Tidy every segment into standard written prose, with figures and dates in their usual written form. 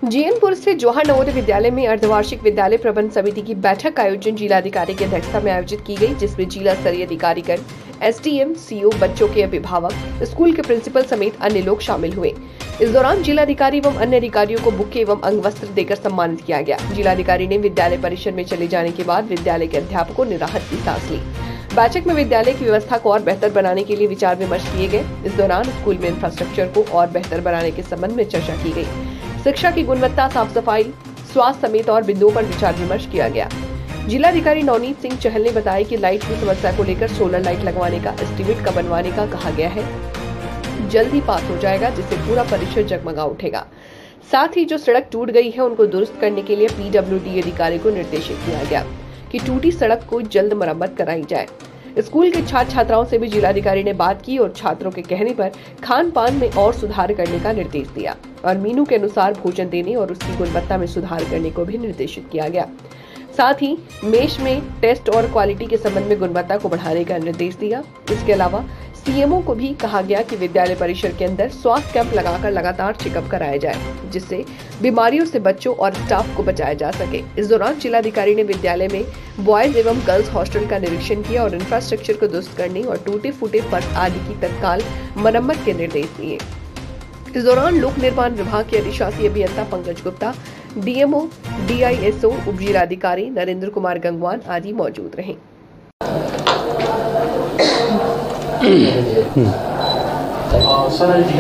जीएनपुर स्थित जवाहर नवोदय विद्यालय में अर्धवार्षिक विद्यालय प्रबंध समिति की बैठक का आयोजन जिलाधिकारी की अध्यक्षता में आयोजित की गई, जिसमें जिला स्तरीय अधिकारीगण, एसडीएम, सीओ, बच्चों के अभिभावक, स्कूल के प्रिंसिपल समेत अन्य लोग शामिल हुए। इस दौरान जिलाधिकारी एवं अन्य अधिकारियों को बुके एवं अंगवस्त्र देकर सम्मानित किया गया। जिलाधिकारी ने विद्यालय परिसर में चले जाने के बाद विद्यालय के अध्यापकों ने राहत की सांस ली। बैठक में विद्यालय की व्यवस्था को और बेहतर बनाने के लिए विचार विमर्श किए गए। इस दौरान स्कूल में इंफ्रास्ट्रक्चर को और बेहतर बनाने के संबंध में चर्चा की गई। शिक्षा की गुणवत्ता, साफ सफाई, स्वास्थ्य समेत और बिंदुओं पर विचार विमर्श किया गया। जिलाधिकारी नवनीत सिंह चहल ने बताया कि लाइट की समस्या को लेकर सोलर लाइट लगवाने का एस्टीमेट का बनवाने का कहा गया है। जल्द ही पास हो जाएगा, जिससे पूरा परिसर जगमगा उठेगा। साथ ही जो सड़क टूट गई है उनको दुरुस्त करने के लिए पीडब्ल्यूडी अधिकारी को निर्देशित किया गया कि टूटी सड़क को जल्द मरम्मत कराई जाए। स्कूल के छात्र छात्राओं से भी जिलाधिकारी ने बात की और छात्रों के कहने पर खान पान में और सुधार करने का निर्देश दिया और मेनू के अनुसार भोजन देने और उसकी गुणवत्ता में सुधार करने को भी निर्देशित किया गया। साथ ही मेष में टेस्ट और क्वालिटी के संबंध में गुणवत्ता को बढ़ाने का निर्देश दिया। इसके अलावा सीएमओ को भी कहा गया कि विद्यालय परिसर के अंदर स्वास्थ्य कैंप लगाकर लगातार चेकअप कराया जाए, जिससे बीमारियों से बच्चों और स्टाफ को बचाया जा सके। इस दौरान जिलाधिकारी ने विद्यालय में बॉयज एवं गर्ल्स हॉस्टल का निरीक्षण किया और इंफ्रास्ट्रक्चर को दुरुस्त करने और टूटे फूटे फर्श आदि की तत्काल मरम्मत के निर्देश दिए। इस दौरान लोक निर्माण विभाग के अधिशासी अभियंता पंकज गुप्ता, डीएमओ, डीआईएसओ, उप जिलाधिकारी नरेंद्र कुमार गंगवान आदि मौजूद रहे। सर, निरीक्षण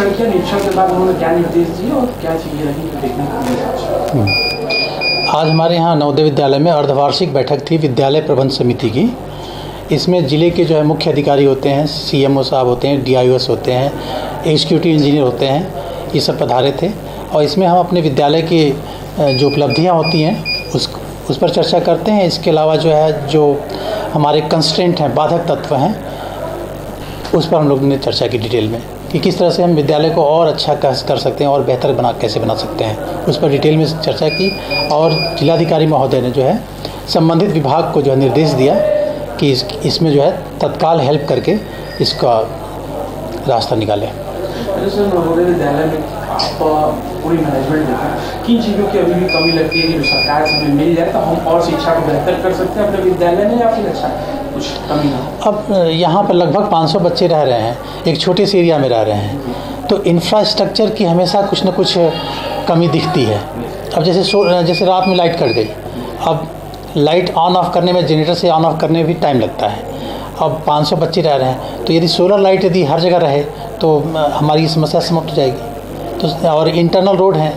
किया, निरीक्षण के बाद उन्होंने क्या निर्देश दिए और क्या चीजें रही देखने को मिला? आज हमारे यहाँ नवोदय विद्यालय में अर्धवार्षिक बैठक थी विद्यालय प्रबंध समिति की। इसमें जिले के जो है मुख्य अधिकारी होते हैं, सीएमओ साहब होते हैं, डीआईओएस होते हैं, एग्जीक्यूटिव इंजीनियर होते हैं, ये सब पधारे थे। और इसमें हम अपने विद्यालय की जो उपलब्धियाँ होती हैं उस पर चर्चा करते हैं। इसके अलावा जो हमारे कंस्ट्रेंट हैं, बाधक तत्व हैं, उस पर हम लोग ने चर्चा की डिटेल में कि किस तरह से हम विद्यालय को और अच्छा कर सकते हैं और बेहतर कैसे बना सकते हैं, उस पर डिटेल में चर्चा की। और जिलाधिकारी महोदय ने जो है संबंधित विभाग को जो है निर्देश दिया कि इसमें जो है तत्काल हेल्प करके इसका रास्ता निकालें। नवोदय विद्यालय में आप पूरी मैनेजमेंट देखें, किन चीज़ों की अभी भी कमी लगती है कि जो सरकार से हमें मिल जाए तो हम और शिक्षा को बेहतर कर सकते हैं अपने विद्यालय में, या फिर अच्छा कुछ कमी ना? अब यहाँ पर लगभग 500 बच्चे रह रहे हैं, एक छोटे से एरिया में रह रहे हैं, तो इंफ्रास्ट्रक्चर की हमेशा कुछ न कुछ कमी दिखती है। अब जैसे रात में लाइट कट गई, अब लाइट ऑन ऑफ करने में, जनरेटर से ऑन ऑफ करने में भी टाइम लगता है। अब 500 बच्चे रह रहे हैं, तो यदि सोलर लाइट यदि हर जगह रहे तो हमारी समस्या समाप्त हो जाएगी। तो और इंटरनल रोड हैं,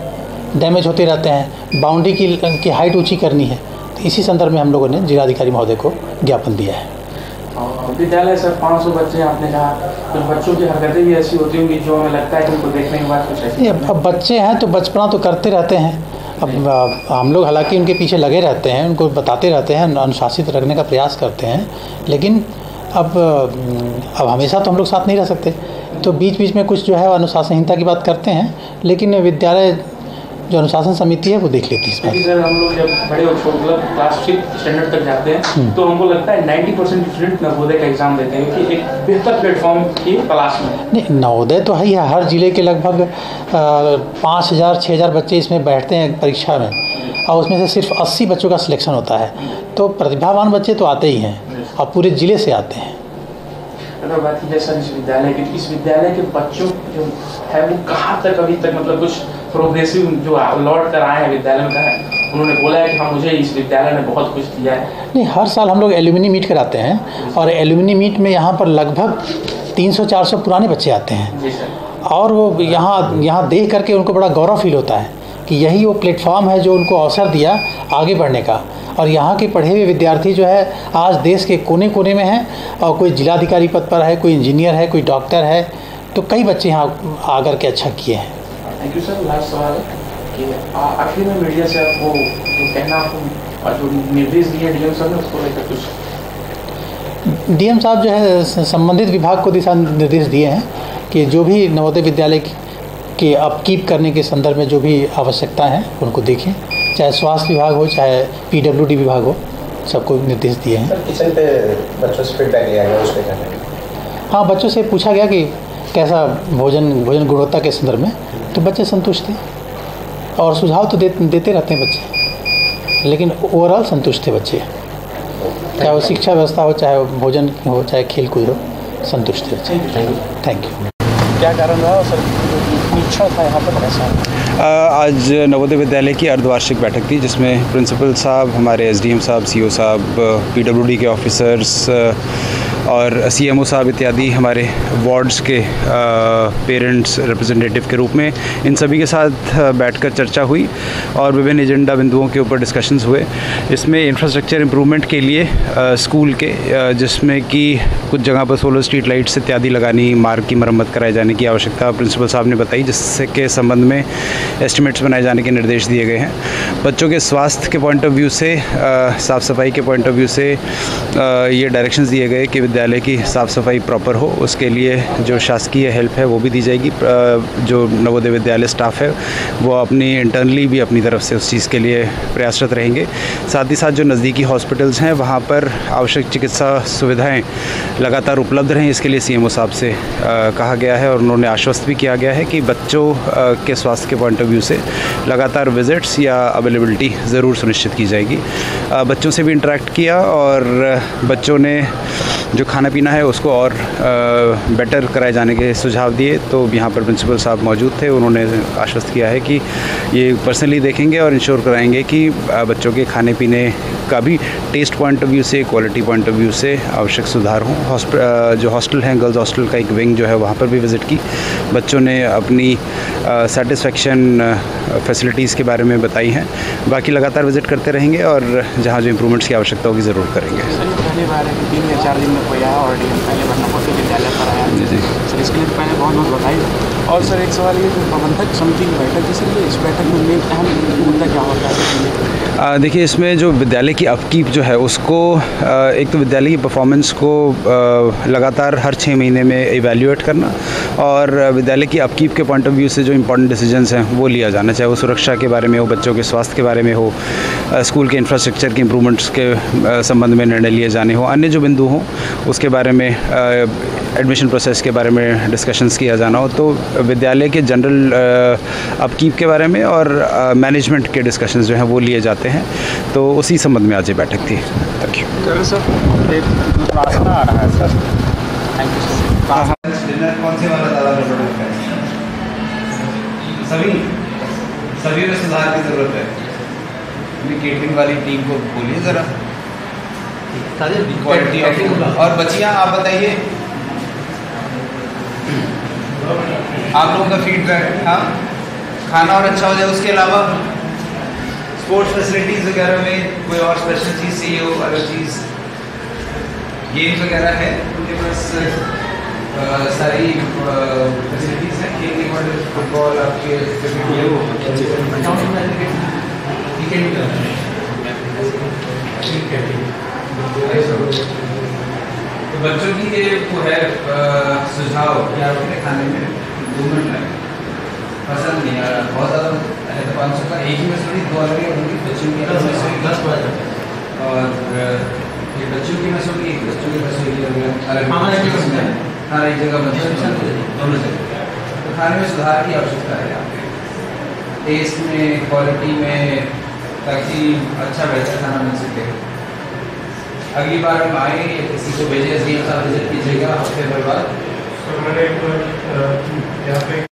डैमेज होते रहते हैं, बाउंड्री की हाइट ऊंची करनी है। तो इसी संदर्भ में हम लोगों ने जिलाधिकारी महोदय को ज्ञापन दिया है। विद्यालय सर 500 बच्चे, आपने कहा कुछ बच्चों की हरकतें भी ऐसी होती होंगी जो हमें लगता है कि उनको देखने के बाद कुछ ऐसी। अब बच्चे हैं तो बचपना तो करते रहते हैं। अब हम लोग हालांकि उनके पीछे लगे रहते हैं, उनको बताते रहते हैं, अनुशासित रखने का प्रयास करते हैं, लेकिन अब हमेशा तो हम लोग साथ नहीं रह सकते, तो बीच बीच में कुछ जो है अनुशासनहीनता की बात करते हैं, लेकिन विद्यालय जो अनुशासन समिति है वो देख लेती है इस बात। सर, हम लोग जब बड़े मतलब क्लास 5 स्टैंडर्ड तक जाते हैं तो हमको लगता है 90% स्टूडेंट नवोदय का एग्जाम देते हैं क्योंकि एक बेहतर प्लेटफॉर्म की तलाश में। नहीं, नवोदय तो है ही, हर जिले के लगभग 5000-6000 बच्चे इसमें बैठते हैं परीक्षा में, और उसमें से सिर्फ 80 बच्चों का सिलेक्शन होता है। तो प्रतिभावान बच्चे तो आते ही हैं और पूरे ज़िले से आते हैं। अगर बात की जाए सर इस विद्यालय के बच्चों जो है वो कहाँ तक अभी तक मतलब कुछ प्रोग्रेसिव जो लौट कर आए हैं विद्यालय में, कहा उन्होंने बोला है कि हाँ मुझे इस विद्यालय ने बहुत कुछ दिया है? नहीं, हर साल हम लोग एल्यूमिनी मीट कराते हैं और एल्यूमिनी मीट में यहाँ पर लगभग 300-400 पुराने बच्चे आते हैं। जी सर। और वो यहाँ देख करके उनको बड़ा गौरव फील होता है कि यही वो प्लेटफॉर्म है जो उनको अवसर दिया आगे बढ़ने का। और यहाँ के पढ़े हुए विद्यार्थी जो है आज देश के कोने कोने में हैं, और कोई जिलाधिकारी पद पर है, कोई इंजीनियर है, कोई डॉक्टर है, तो कई बच्चे यहाँ आकर के अच्छा किए हैं। Thank you sir. लास्ट सवाल है कि आखिर में मीडिया से आपको जो कहना, आपको जो निर्देश दिए डीएम साहब ने उसको लेकर कुछ? डीएम साहब जो है संबंधित विभाग को दिशा निर्देश दिए हैं कि जो भी नवोदय विद्यालय के अपकीप करने के संदर्भ में जो भी आवश्यकता है उनको देखें, चाहे स्वास्थ्य विभाग हो चाहे पीडब्ल्यूडी विभाग हो, सबको निर्देश दिए हैं। किचन पे बच्चों से फीडबैक लिया गया, उसके क्या? हाँ, बच्चों से पूछा गया कि कैसा भोजन गुणवत्ता के संदर्भ में, तो बच्चे संतुष्ट थे और सुझाव तो देते रहते हैं बच्चे, लेकिन ओवरऑल संतुष्ट थे बच्चे। चाहे वो शिक्षा व्यवस्था हो, चाहे वो भोजन हो, चाहे खेल कूद हो, संतुष्ट थे बच्चे। Thank you. क्या कारण रहा सर, निरीक्षण था यहाँ पर कैसा? आज नवोदय विद्यालय की अर्धवार्षिक बैठक थी, जिसमें प्रिंसिपल साहब, हमारे एसडीएम साहब, सीओ साहब, पीडब्ल्यूडी के ऑफिसर्स और सीएमओ साहब इत्यादि हमारे वार्ड्स के पेरेंट्स रिप्रेजेंटेटिव के रूप में इन सभी के साथ बैठकर चर्चा हुई और विभिन्न एजेंडा बिंदुओं के ऊपर डिस्कशंस हुए। इसमें इंफ्रास्ट्रक्चर इम्प्रूवमेंट के लिए स्कूल के जिसमें कि कुछ जगह पर सोलर स्ट्रीट लाइट्स इत्यादि लगानी, मार्ग की मरम्मत कराए जाने की आवश्यकता प्रिंसिपल साहब ने बताई, जिससे के संबंध में एस्टिमेट्स बनाए जाने के निर्देश दिए गए हैं। बच्चों के स्वास्थ्य के पॉइंट ऑफ व्यू से, साफ़ सफाई के पॉइंट ऑफ व्यू से ये डायरेक्शंस दिए गए कि विद्यालय की साफ़ सफाई प्रॉपर हो, उसके लिए जो शासकीय हेल्प है वो भी दी जाएगी। जो नवोदय विद्यालय स्टाफ है वो अपनी इंटरनली भी अपनी तरफ से उस चीज़ के लिए प्रयासरत रहेंगे। साथ ही साथ जो नज़दीकी हॉस्पिटल्स हैं वहाँ पर आवश्यक चिकित्सा सुविधाएं लगातार उपलब्ध रहें, इसके लिए सीएमओ साहब से कहा गया है और उन्होंने आश्वस्त भी किया गया है कि बच्चों के स्वास्थ्य के पॉइंट ऑफ व्यू से लगातार विजिट्स या अवेलेबिलिटी ज़रूर सुनिश्चित की जाएगी। बच्चों से भी इंटरेक्ट किया और बच्चों ने जो खाना पीना है उसको और बेटर कराए जाने के सुझाव दिए। तो यहाँ पर प्रिंसिपल साहब मौजूद थे, उन्होंने आश्वस्त किया है कि ये पर्सनली देखेंगे और इंश्योर कराएंगे कि बच्चों के खाने पीने का भी टेस्ट पॉइंट ऑफ व्यू से, क्वालिटी पॉइंट ऑफ व्यू से आवश्यक सुधार हो। जो हॉस्टल हैं, गर्ल्स हॉस्टल का एक विंग जो है वहाँ पर भी विज़िट की। बच्चों ने अपनी सेटिस्फेक्शन फैसिलिटीज़ के बारे में बताई हैं। बाकी लगातार विज़िट करते रहेंगे और जहाँ जो इम्प्रूवमेंट्स की आवश्यकता होगी ज़रूर करेंगे। पहली बार है कि 3 या 4 दिन में कोई आया और पहले बार नवोदय विद्यालय पर आया। जी सर इसके लिए पहले बहुत बहुत बधाई। और सर एक सवाल ये, प्रबंधक समिति की बैठक जिसके लिए इस बैठक में मेन अहम मुद्दा क्या होता है? देखिए, इसमें जो विद्यालय की अपकीप जो है उसको एक तो विद्यालय की परफॉर्मेंस को लगातार हर 6 महीने में इवैल्यूएट करना और विद्यालय की अपकीप के पॉइंट ऑफ व्यू से जो इम्पोर्टेंट डिसीजंस हैं वो लिया जाना, चाहे वो सुरक्षा के बारे में हो, बच्चों के स्वास्थ्य के बारे में हो, स्कूल के इंफ्रास्ट्रक्चर के इम्प्रूवमेंट्स के संबंध में निर्णय लिए जाने हो, अन्य जो बिंदु हों उसके बारे में, एडमिशन प्रोसेस के बारे में डिस्कशंस किया जाना हो। तो विद्यालय के जनरल अपकीप के बारे में और मैनेजमेंट के डिस्कशंस जो हैं वो लिए जाते हैं। तो उसी संबंध में आज ये बैठक थी। Thank you sir. एक प्रार्थना आ रहा है sir. Thank you sir. Dinner कौन से वाला ज़्यादा गड़बड़ है? सभी में सुधार की ज़रूरत है। अपनी केटरिंग वाली टीम को बोलिए ज़रा, क्वालिटी ऑफ। और बच्चियाँ आप बताइए, आप लोगों का फीडबैक। हाँ, खाना और अच्छा हो जाए। उसके अलावा स्पोर्ट्स फैसिलिटीज़ वगैरह में कोई और स्पेशल चीज़ चाहिए हो, अलग चीज़, गेम्स वगैरह है उनके पास? सारी फैसिलिटीज़ हैं, खेलने वाले फुटबॉल, आपके तो बच्चों की ये वो है सुझाव कि आपके खाने में इम्प्रूवमेंट लगे, पसंद नहीं आ रहा, बहुत ज़्यादा है। तो 500 का एक ही में सॉरी 2 अलग होंगी, बच्चों की 10 और ये बच्चों की में सॉरी बच्चों की अलग हर एक जगह बच्चों दोनों जगह। तो खाने में सुधार की आवश्यकता है आपके टेस्ट में, क्वालिटी में, ताकि अच्छा बेहतर खाना मिल सके। अगली बार हम आएंगे, किसी को भेजें, एसडीएम साहब विजिट कीजिएगा हफ्ते भर बाद।